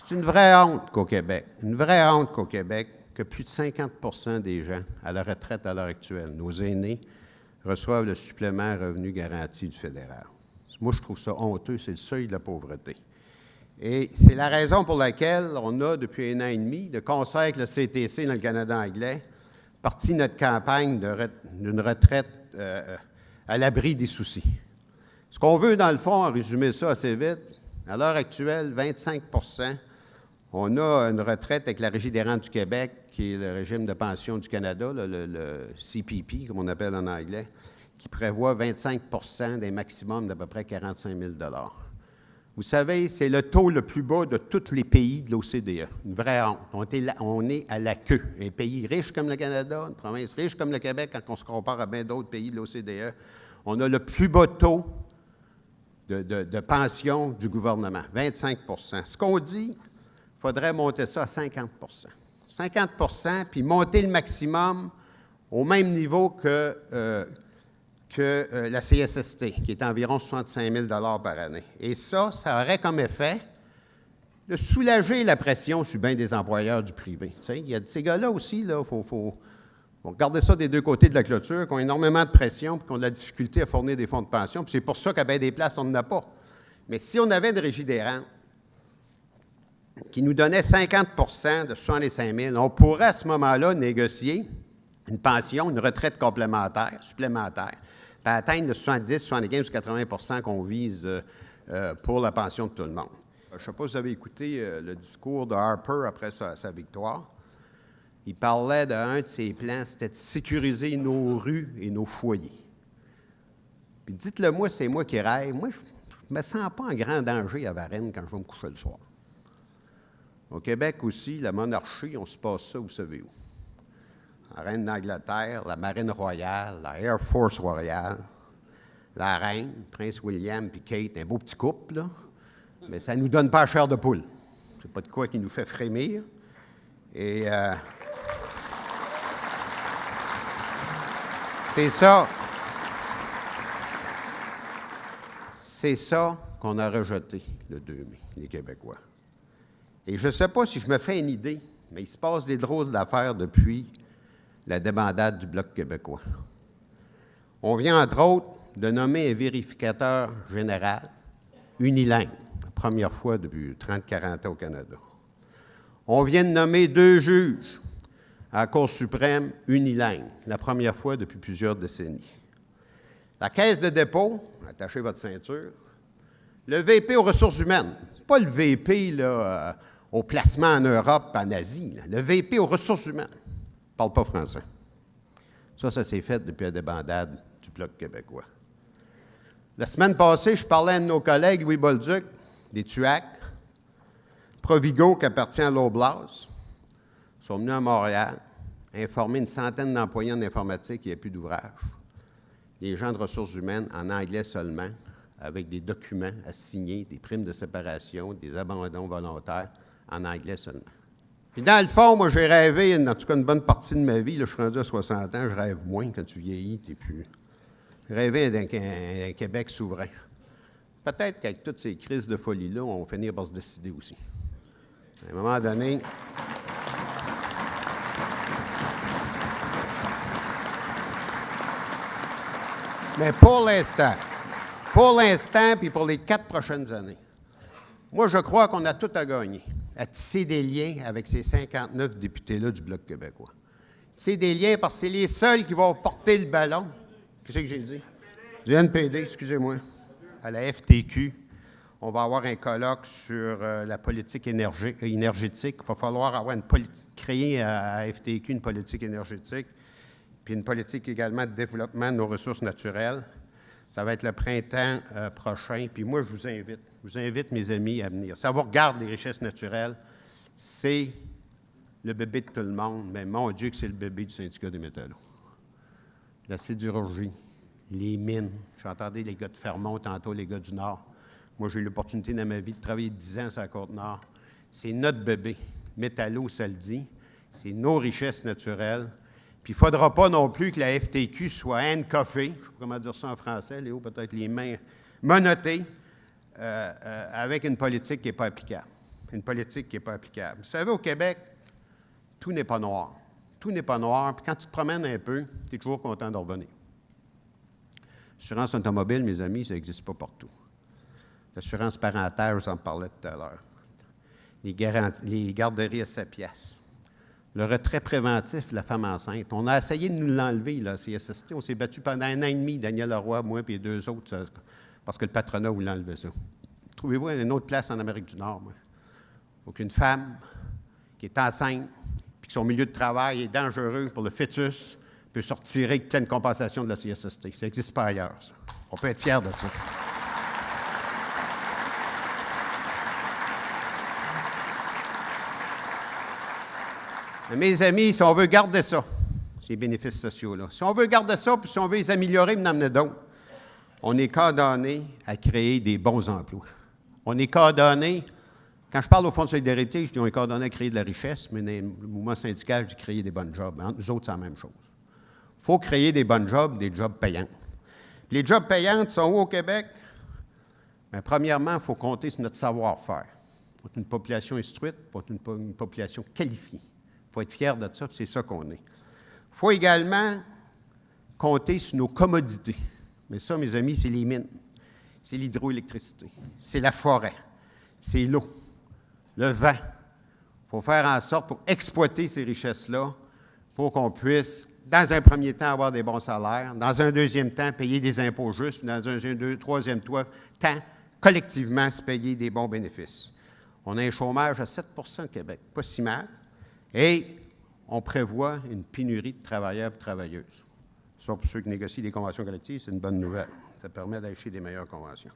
C'est une vraie honte qu'au Québec, que plus de 50 des gens à la retraite à l'heure actuelle, nos aînés, reçoivent le supplément revenu garanti du fédéral. Moi, je trouve ça honteux, c'est le seuil de la pauvreté. Et c'est la raison pour laquelle on a, depuis 1 an et demi, de concert avec le CTC dans le Canada anglais, parti notre campagne d'une retraite à l'abri des soucis. Ce qu'on veut, dans le fond, en résumer ça assez vite, à l'heure actuelle, 25 on a une retraite avec la Régie des rentes du Québec, qui est le régime de pension du Canada, le CPP, comme on appelle en anglais, qui prévoit 25 des maximums d'à peu près 45 000 $. Vous savez, c'est le taux le plus bas de tous les pays de l'OCDE. Une vraie honte. On est à la queue. Un pays riche comme le Canada, une province riche comme le Québec, quand on se compare à bien d'autres pays de l'OCDE, on a le plus bas taux de pension du gouvernement, 25 Ce qu'on dit, il faudrait monter ça à 50 50 puis monter le maximum au même niveau que la CSST, qui est environ 65 000 $ par année. Et ça aurait comme effet de soulager la pression sur bien des employeurs du privé. Tu sais, il y a ces gars-là aussi, il faut regarder ça des deux côtés de la clôture, qui ont énormément de pression et qui ont de la difficulté à fournir des fonds de pension. Puis c'est pour ça qu'à bien des places, on n'en a pas. Mais si on avait une régie des rentes qui nous donnait 50 de 65 000 $, on pourrait à ce moment-là négocier une pension, une retraite complémentaire, supplémentaire, puis atteindre le 70, 75 ou 80 qu'on vise pour la pension de tout le monde. Je ne sais pas si vous avez écouté le discours de Harper après sa victoire. Il parlait d'un de ses plans, c'était de sécuriser nos rues et nos foyers. Puis dites-le moi, c'est moi qui rêve. Moi, je ne me sens pas en grand danger à Varennes quand je vais me coucher le soir. Au Québec aussi, la monarchie, on se passe ça, vous savez où? La reine d'Angleterre, la marine royale, la Air Force royale, la reine, Prince William puis Kate, un beau petit couple, là, mais ça ne nous donne pas la chair de poule. C'est pas de quoi qui nous fait frémir. Et c'est ça qu'on a rejeté le 2 mai, les Québécois. Et je ne sais pas si je me fais une idée, mais il se passe des drôles d'affaires depuis la débandade du Bloc québécois. On vient, entre autres, de nommer un vérificateur général unilingue, la première fois depuis 30-40 ans au Canada. On vient de nommer 2 juges à la Cour suprême unilingue, la première fois depuis plusieurs décennies. La Caisse de dépôt, attachez votre ceinture, le VP aux ressources humaines, pas le VP là, au placement en Europe, en Asie, là, le VP aux ressources humaines, ne parle pas français. Ça s'est fait depuis la débandade du Bloc québécois. La semaine passée, je parlais à un de nos collègues, Louis Bolduc, des TUAC, Provigo, qui appartient à l'Oblast, sont venus à Montréal, informer une centaine d'employés en informatique qu'il n'y a plus d'ouvrage. Des gens de ressources humaines en anglais seulement, avec des documents à signer, des primes de séparation, des abandons volontaires en anglais seulement. Puis dans le fond, moi, j'ai rêvé, en tout cas une bonne partie de ma vie, là, je suis rendu à 60 ans, je rêve moins quand tu vieillis, t'es plus... J'ai rêvé d'un Québec souverain. Peut-être qu'avec toutes ces crises de folie-là, on va finir par se décider aussi. À un moment donné... Mais pour l'instant, puis pour les 4 prochaines années, moi, je crois qu'on a tout à gagner, à tisser des liens avec ces 59 députés-là du Bloc québécois. Tisser des liens parce que c'est les seuls qui vont porter le ballon. Qu'est-ce que j'ai dit? Du NPD, excusez-moi. À la FTQ, on va avoir un colloque sur la politique énergétique. Il va falloir créer à la FTQ une politique énergétique, puis une politique également de développement de nos ressources naturelles. Ça va être le printemps prochain. Puis moi, je vous invite, mes amis, à venir. Ça vous regarde, les richesses naturelles, c'est le bébé de tout le monde, mais mon Dieu que c'est le bébé du syndicat des métallos. La sidérurgie, les mines. J'entendais les gars de Fermont tantôt, les gars du Nord. Moi, j'ai eu l'opportunité dans ma vie de travailler 10 ans sur la Côte-Nord. C'est notre bébé. Métallo, ça le dit. C'est nos richesses naturelles. Puis il ne faudra pas non plus que la FTQ soit handcuffée, je ne sais pas comment dire ça en français, Léo, peut-être les mains menottées, avec une politique qui n'est pas applicable. une politique qui n'est pas applicable. Vous savez, au Québec, tout n'est pas noir. Tout n'est pas noir, puis quand tu te promènes un peu, tu es toujours content de revenir. L'assurance automobile, mes amis, ça n'existe pas partout. L'assurance parentale, je vous en parlais tout à l'heure. Les garderies à 7 piastres. Le retrait préventif de la femme enceinte. On a essayé de nous l'enlever, là, CSST. On s'est battu pendant 1 an et demi, Daniel Leroy, moi et 2 autres, parce que le patronat voulait enlever ça. Trouvez-vous une autre place en Amérique du Nord, moi? Aucune femme qui est enceinte puis que son milieu de travail est dangereux pour le fœtus peut se retirer avec pleine compensation de la CSST. Ça n'existe pas ailleurs, ça. On peut être fiers de ça. Mais mes amis, si on veut garder ça, ces bénéfices sociaux-là, si on veut garder ça, puis si on veut les améliorer, mais en amener d'autres, on est coordonné à créer des bons emplois. On est coordonné, quand je parle au Fonds de solidarité, je dis on est coordonné à créer de la richesse, mais dans le mouvement syndical, je dis créer des bonnes jobs. Entre nous autres, c'est la même chose. Il faut créer des bonnes jobs, des jobs payants. Les jobs payants sont où au Québec? Bien, premièrement, il faut compter sur notre savoir-faire. Il faut être une population instruite, il faut être une population qualifiée. Il faut être fier de ça, puis c'est ça qu'on est. Il faut également compter sur nos commodités. Mais ça, mes amis, c'est les mines, c'est l'hydroélectricité, c'est la forêt, c'est l'eau, le vent. Il faut faire en sorte pour exploiter ces richesses-là pour qu'on puisse, dans un premier temps, avoir des bons salaires, dans un deuxième temps, payer des impôts justes, puis dans un troisième temps, collectivement, se payer des bons bénéfices. On a un chômage à 7 % au Québec, pas si mal, et on prévoit une pénurie de travailleurs et de travailleuses. Ça, pour ceux qui négocient des conventions collectives, c'est une bonne nouvelle. Ça permet d'acheter des meilleures conventions.